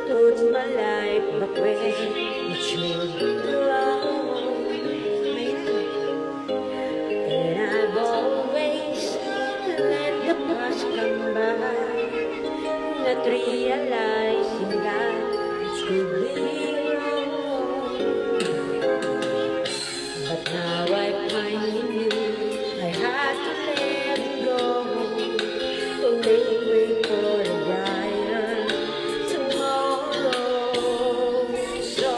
Put my life back when it should belong. And I've always let the past come by, not realizing that it could be wrong. But now I finally knew I had to let it go to make way for a brighter tomorrow. So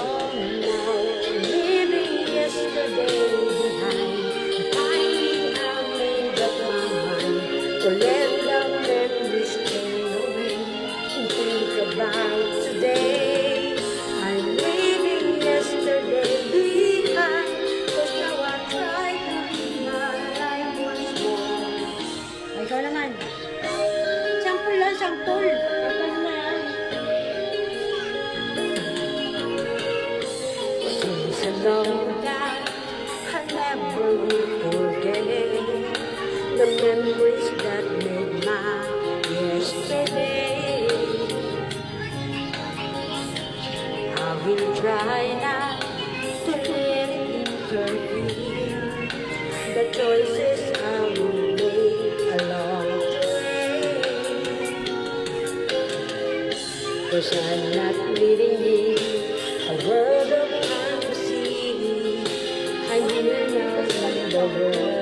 now I'm leaving yesterday behind. Finally I made up my mind to let the memories stay away and think about today. I'm leaving yesterday behind, 'cause now I try to live my life once more. Ay, ikaw naman. Sample lang, sample. Kapag na yan. Since a long time, I never will forget the memories that made my yesterday. I will try not to let it interfere the choices I will make along the way. 'Cause I'm not living in a world of fantasy. I will not see the world